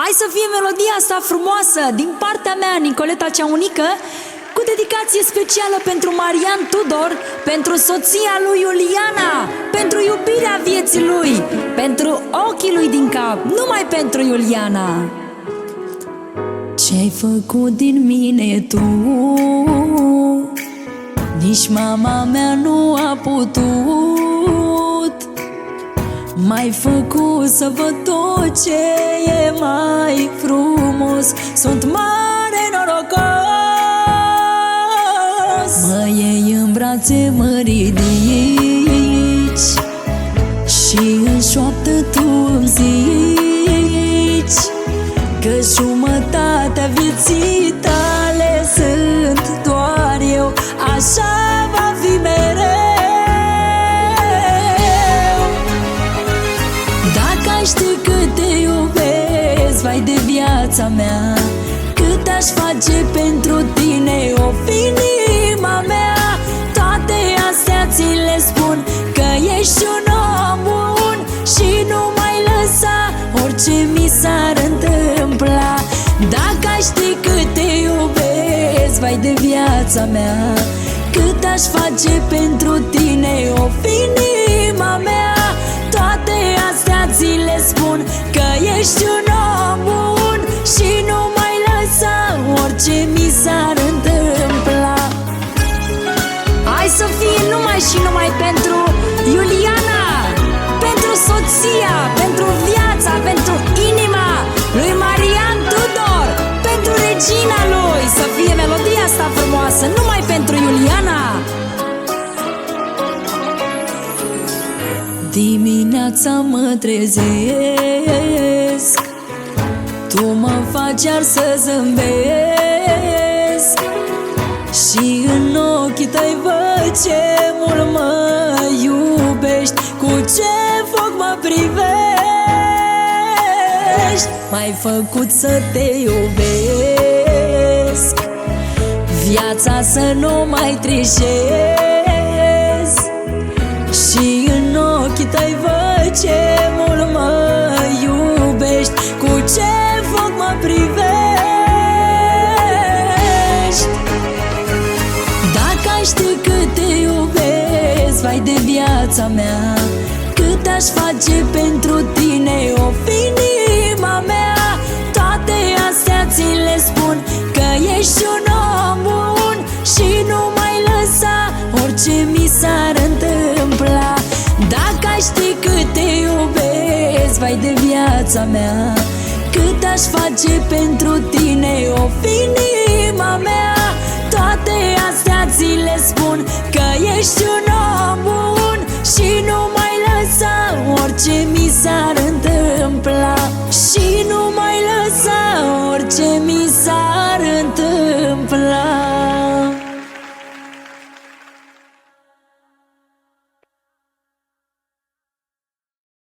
Hai să fie melodia asta frumoasă din partea mea, Nicoleta cea unică, cu dedicație specială pentru Marian Tudor, pentru soția lui Iuliana, pentru iubirea vieții lui, pentru ochii lui din cap, numai pentru Iuliana. Ce-ai făcut din mine tu? Nici mama mea nu a putut. M-ai făcut să văd tot ce e mai frumos. Sunt mare norocos. Mă iei în brațe, mă ridici și în șoaptă tu îmi zici că jumătatea vieții tale sunt doar eu. Așa va fi mereu. Dacă ai ști cât te iubesc, vai de viața mea, cât aș face pentru tine, o fi inima mea. Toate astea ți le spun, că ești un om bun și nu mai lăsa orice mi s-ar întâmpla. Dacă ai ști cât te iubesc, vai de viața mea, cât aș face pentru tine, o fi inima mea. Toate astea ți le spun, că ești un om bun și nu mai lăsa orice mi s-ar întâmpla. Hai să fie numai și numai pentru Iuliana, pentru soția, pentru viața, pentru inima lui Marian Tudor, pentru regina lui. Să fie melodia asta frumoasă numai pentru Iuliana. Dimineața mă trezesc, tu mă faci iar să zâmbesc și în ochii tăi văd ce mult mă iubești, cu ce foc mă privești. M-ai făcut să te iubesc, viața să nu mai trișez și în ochii tăi văd ce mult mă iubești, cu ce foc mă privești. Dacă ai ști cât te iubesc, vai de viața mea, cât aș face pentru tine, o fi inima mea. Toate astea ți le spun, că ești un om bun și nu mai lăsa orice mi s-ar întâmpla. Dacă ai ști cât te iubesc, vai de viața mea, cât aș face pentru tine, o fi inima mea. Toate astea ți le spun, că ești un om bun și nu mai lăsa orice